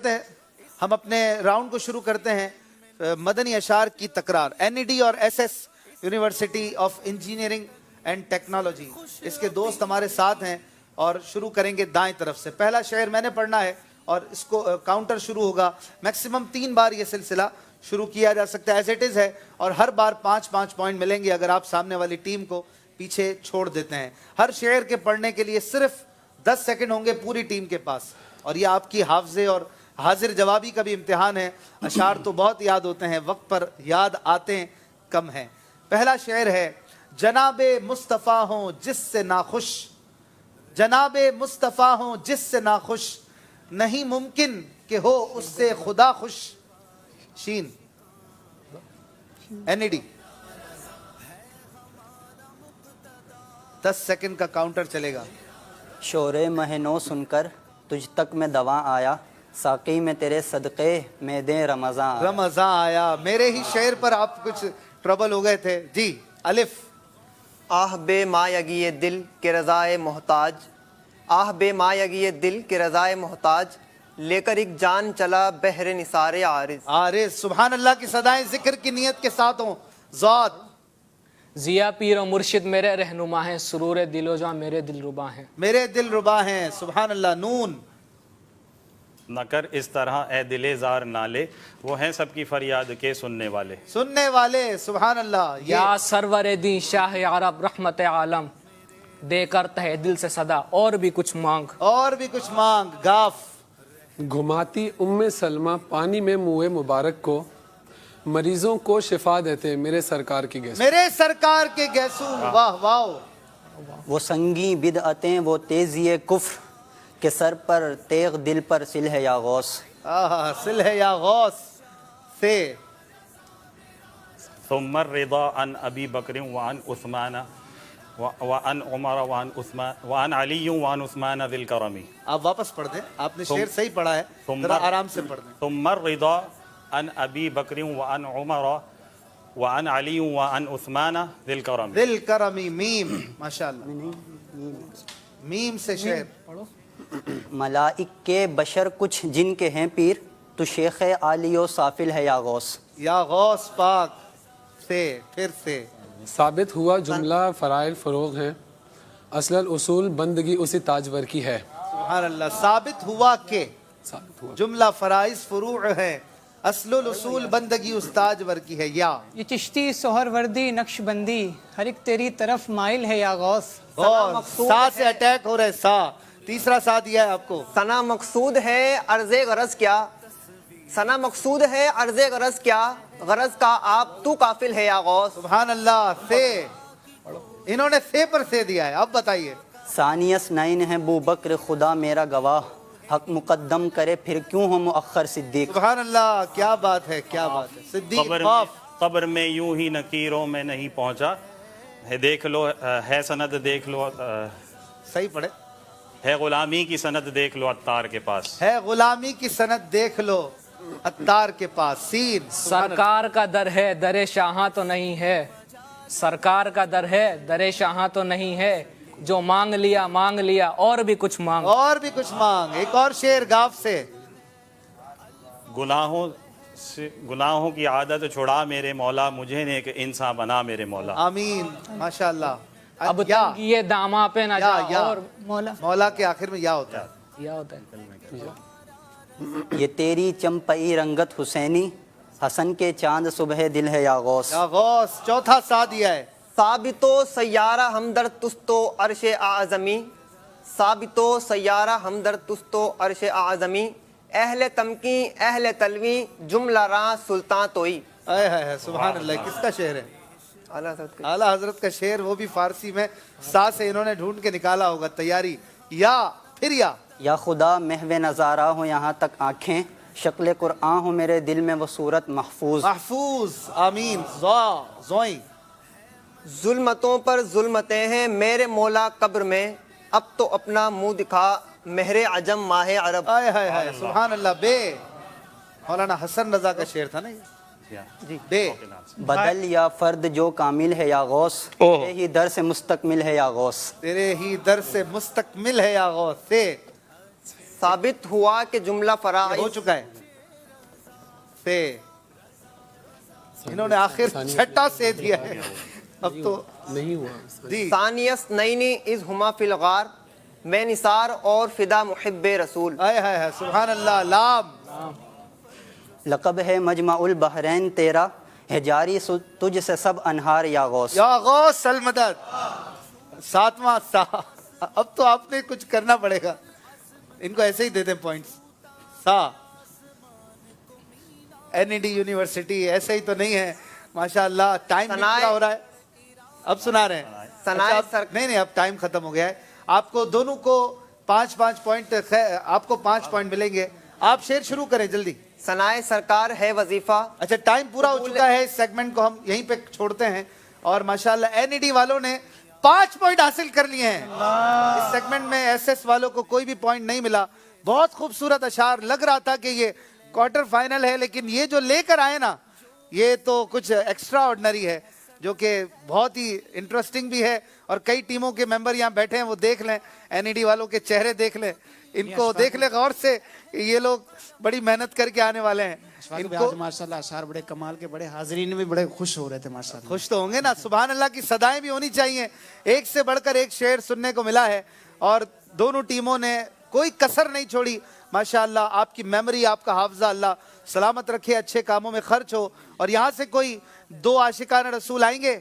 کرتے ہیں, ہم اپنے راؤنڈ کو شروع کرتے ہیں. مدنی اشعار کی تکرار, NED اور SS university of engineering and technology, اس کے دوست ہمارے ساتھ ہیں اور شروع کریں گے دائیں طرف سے. پہلا شعر میں نے پڑھنا ہے اور اس کو کاؤنٹر شروع ہوگا. میکسیمم 3 بار یہ سلسلہ شروع کیا جا سکتا ہے, ایز اٹ از ہے, اور ہر بار 5 پوائنٹ ملیں گے اگر آپ سامنے والی ٹیم کو پیچھے چھوڑ دیتے ہیں. ہر شعر کے پڑھنے کے لیے صرف 10 سیکنڈ ہوں گے پوری ٹیم کے پاس, اور یہ آپ کی حافظے اور حاضر جوابی کا بھی امتحان ہے. اشعار تو بہت یاد ہوتے ہیں, وقت پر یاد آتے ہیں کم ہیں. پہلا شعر ہے, جناب مصطفیٰ ہوں جس سے ناخوش, جناب مصطفیٰ ہوں جس سے ناخوش, نہیں ممکن کہ ہو اس سے خدا خوش. شین NED. 10 سیکنڈ کا کاؤنٹر چلے گا. شور مہنو سن کر تجھ تک میں دواں آیا, ساقی میں تیرے صدقے میں دیں رمضان. رمضان آیا. میرے ہی شعر پر آپ کچھ ٹربل ہو گئے تھے جی. الف. آہ بے مایگی دل کے رضائے محتاج, آہ بے مایگی دل کے رضائے محتاج, لے کر ایک جان چلا بحر نثار عارض. عارض. سبحان اللہ کی صدائیں ذکر کی نیت کے ساتھ ہوں. ذات. ضیا پیر و مرشد میرے رہنما ہیں, سرور دل و جاں میرے دل ربا ہیں. میرے دل ربا ہیں. سبحان اللہ. نون. نہ کر اس طرح اے دل زار نالے, وہ ہیں سب کی فریاد کے سننے والے. سننے والے. سبحان اللہ. یا سرور دین شاہ عرب رحمت عالم, دے کر تہ دل سے صدا اور بھی کچھ مانگ. اور بھی کچھ مانگ. گاف. گھماتی ام سلمہ پانی میں منہ مبارک کو, مریضوں کو شفا دیتے میرے سرکار کی گیسو. میرے سرکار کے گیسو. واہ واہ. وہ سنگی بدعتیں وہ تیزی کفر, کہ سر پر تیغ دل پر سل ہے یا غوث. سل ہے یا غوث. سے. ثم الرضا عن ابی بکر وعن عثمان وعن عمر وعن عثمان وعن علی وعن عثمان ذی الکرم. آپ واپس پڑھ دیں, آپ نے شعر صحیح پڑھا ہے, ذرا آرام سے پڑھ دیں. ثم الرضا عن ابی بکر وعن عمر وعن علی وعن عثمان ذی الکرم. دل کرمی. میم. ماشاءاللہ. میم سے شعر. ملائک کے بشر کچھ جن کے ہیں پیر, تو شیخ عالی و سافل ہے یا غوث. یا غوث پاک. سے. پھر سے. ثابت ہوا جملہ فرائض فروغ ہیں, اصل الاصول بندگی اسی تاجور کی ہے. سبحان اللہ. ثابت ہوا کہ ثابت ہوا جملہ فرائض فروع ہے, اصل الاصول بندگی استاج ور کی ہے. یا یہ چشتی سہر وردی نقش بندی, ہر ایک تیری طرف مائل ہے یا غوث. غوث. سا سے اٹیک ہو رہے. سا. تیسرا سا دیا ہے آپ کو. ثنا مقصود ہے عرض غرض کیا, ثنا مقصود ہے عرض غرض کیا, غرض کا آپ تو کافل ہے یا غوث. سبحان اللہ. سے. انہوں نے سے پر سے دیا ہے. اب بتائیے. ثانیس نائن ہے بو بکر خدا میرا گواہ, حق مقدم کرے پھر کیوں ہو مؤخر صدیق. سبحان اللہ. کیا بات ہے, کیا بات ہے. صدیق. قبر میں یوں ہی نکیروں میں نہیں پہنچا, ہے دیکھ لو ہے سند دیکھ لو, صحیح پڑھے. ہے غلامی کی سند دیکھ لو عطار کے پاس. ہے غلامی کی سند دیکھ لو عطار کے پاس. سین. سرکار کا در ہے در شاہاں تو نہیں ہے, سرکار کا در ہے در شاہاں تو نہیں ہے, جو مانگ لیا اور بھی کچھ مانگ. اور بھی کچھ مانگ. ایک اور شعر گاف سے. گناہوں کی عادت چھڑا میرے مولا, مجھے نیک انسان بنا میرے مولا. آمین. ماشاءاللہ. اب یا. تنگی یہ داماں پہ نہ یا. جا, یا. اور مولا کے آخر میں یا ہوتا ہے. کیا ہوتا ہے. یہ تیری چمپئی رنگت حسینی, حسن کے چاند صبح دل ہے یا غوث. یا غوث. چوتھا سا دیا ہے. ثابتو سیارہ ہمدر تستو عرش اعظمی, ثابتو سیارہ ہمدر تستو عرش اعظمی, اہل تمکی اہل تلوی جملہ راں سلطان توئی. اے ہے. سبحان اللہ. کس کا شعر ہے؟ اعلیٰ حضرت کا شعر, وہ بھی فارسی میں. سا سے انہوں نے ڈھونڈ کے نکالا ہوگا. تیاری. یا. پھر یا. یا خدا محو نظارہ ہو یہاں تک آنکھیں, شکل قرآن ہو میرے دل میں وہ صورت محفوظ. محفوظ. آمین. زوئیں. ظلمتوں پر ظلمتیں ہیں میرے مولا قبر میں, اب تو اپنا منہ دکھا مہر عجم ماہ عرب. آئے ہائے ہائے. سبحان اللہ. بے. مولانا حسن رضا کا شعر تھا نا یہ. جی. بے. بدل یا فرد جو کامل ہے یا غوث, تیرے ہی در سے مستقمل ہے یا غوث. تیرے ہی در سے مستقمل ہے یا غوث. سے. ثابت ہوا کہ جملہ یہ ہو فرائض چکا ہے سے انہوں نے آخر چھٹا سے دیا ہے اب تو نہیں ہوا جی ثانیس نئینی از ہما فی الغار میں نثار اور فدا محب رسول. ہائے ہائے ہائے سبحان اللہ. لام لقب ہے مجمع البحرین تیرا ہے جاری تجھ سے سب انہار یا غوث. یا غوث المدد. ساتواں سا. اب تو آپ نے کچھ کرنا پڑے گا, ان کو ایسے ہی دے دیں پوائنٹس. سا این ای ڈی یونیورسٹی ایسے ہی تو نہیں ہے ماشاء اللہ. ٹائم پورا ہو رہا ہے, اب سنا رہے ہیں. ثنائے اچھا, نہیں نہیں اب ٹائم ختم ہو گیا ہے. آپ کو دونوں کو 5 پوائنٹ, آپ کو 5 پوائنٹ ملیں گے. آپ شعر شروع کریں جلدی. ثنائے سرکار ہے وظیفہ. اچھا ٹائم پورا ہو چکا ہے, اس سیگمنٹ کو ہم یہیں پہ چھوڑتے ہیں. اور ماشاءاللہ این ای ڈی والوں نے 5 پوائنٹ حاصل کر لیے ہیں. اس سیگمنٹ میں ایس ایس والوں کو کوئی بھی پوائنٹ نہیں ملا. بہت خوبصورت اشعار, لگ رہا تھا کہ یہ کوارٹر فائنل ہے, لیکن یہ جو لے کر آئے نا یہ تو کچھ ایکسٹرا آرڈنری ہے, جو کہ بہت ہی انٹرسٹنگ بھی ہے. اور کئی ٹیموں کے ممبر یہاں بیٹھے ہیں, وہ دیکھ لیں این ای ڈی والوں کے چہرے, دیکھ لیں ان کو, دیکھ لیں غور سے, یہ لوگ بڑی محنت کر کے آنے والے ہیں. ان کو ماشاءاللہ اشعار بڑے کمال کے, بڑے حاضرین بھی بڑے خوش ہو رہے تھے ماشاءاللہ. خوش تو ہوں گے نا. سبحان اللہ کی صدائیں بھی ہونی چاہیے. ایک سے بڑھ کر ایک شعر سننے کو ملا ہے, اور دونوں ٹیموں نے کوئی کسر نہیں چھوڑی. ماشاءاللہ آپ کی میموری, آپ کا حافظہ اللہ سلامت رکھے, اچھے کاموں میں خرچ ہو. اور یہاں سے کوئی 2 عاشقان رسول آئیں گے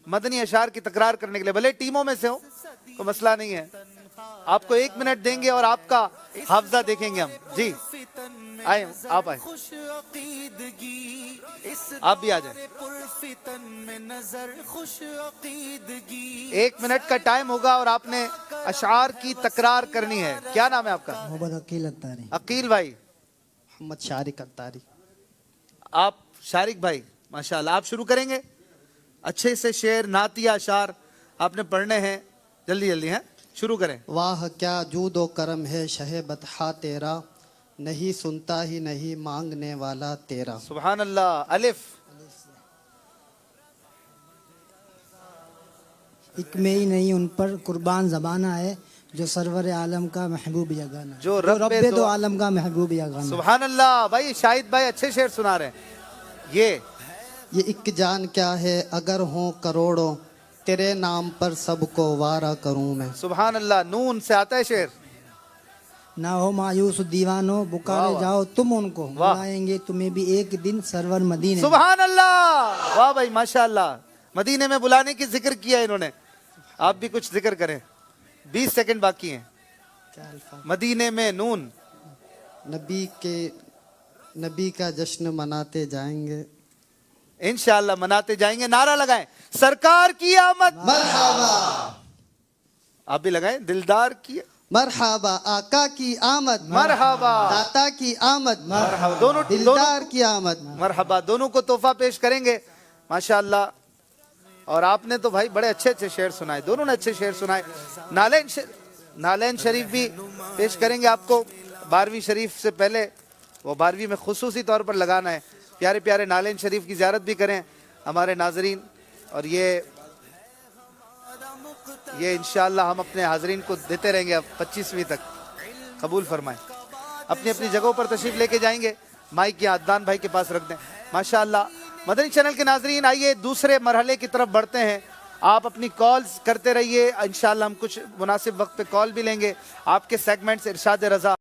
مدنی اشعار کی تکرار کرنے کے لیے, بھلے ٹیموں میں سے ہو, کوئی مسئلہ نہیں ہے. آپ کو 1 منٹ دیں گے اور آپ کا حافظہ دیکھیں گے ہم. جی آئیں, آپ آئیں, آپ بھی آ جائیں. 1 منٹ کا ٹائم ہوگا اور آپ نے اشعار کی تکرار کرنی ہے. کیا نام ہے آپ کا؟ محمد عقیل اتاری. عقیل بھائی. محمد شارق اتاری. آپ شارق بھائی ماشاءاللہ, آپ شروع کریں گے. اچھے سے شعر, نعتیہ اشعار آپ نے پڑھنے ہیں, جلدی جلدی ہیں, شروع کریں. واہ کیا جود و کرم ہے شہ بطحا تیرا, نہیں سنتا ہی نہیں مانگنے والا تیرا. سبحان اللہ. الف. ایک میں ہی نہیں ان پر قربان زمانہ ہے, جو سرور عالم کا محبوب یگانہ, جو جو رب رب دو دو عالم کا محبوب یگانہ. سبحان اللہ. بھائی شاہد بھائی اچھے شعر سنا رہے ہیں. یہ ایک جان کیا ہے اگر ہوں کروڑوں, تیرے نام پر سب کو وارہ کروں میں. سبحان اللہ. نون سے آتا ہے شعر. نہ ہو مایوس دیوانوں, پکارے جاؤ تم ان کو, بلائیں گے تمہیں بھی ایک دن سرور مدینے. سبحان اللہ. واہ بھائی ماشاءاللہ, مدینے میں بلانے کی ذکر کیا انہوں نے. آپ بھی کچھ ذکر کریں, 20 سیکنڈ باقی ہیں. مدینے میں نون. نبی کا جشن مناتے جائیں گے. انشاءاللہ مناتے جائیں گے. نعرہ لگائیں, سرکار کی آمد. مرحبا. آپ بھی لگائیں, دلدار کی مرحبا. آقا کی آمد. مرحبا. داتا کی آمد. مرحبا. دونوں دلدار کی آمد. مرحبا. دونوں کو تحفہ پیش کریں گے ماشاءاللہ. اور آپ نے تو بھائی بڑے اچھے اچھے شعر سنائے, دونوں نے اچھے شعر سنائے. نالین شریف بھی پیش کریں گے آپ کو. 12ویں شریف سے پہلے, وہ 12ویں میں خصوصی طور پر لگانا ہے. پیارے پیارے نالین شریف کی زیارت بھی کریں ہمارے ناظرین. اور یہ انشاءاللہ ہم اپنے حاضرین کو دیتے رہیں گے اب 25ویں تک. قبول فرمائیں. اپنی اپنی جگہوں پر تشریف لے کے جائیں گے. مائک یا عدنان بھائی کے پاس رکھ دیں. ماشاءاللہ مدنی چینل کے ناظرین, آئیے دوسرے مرحلے کی طرف بڑھتے ہیں. آپ اپنی کالز کرتے رہیے, انشاءاللہ ہم کچھ مناسب وقت پہ کال بھی لیں گے. آپ کے سیگمنٹس ارشاد رضا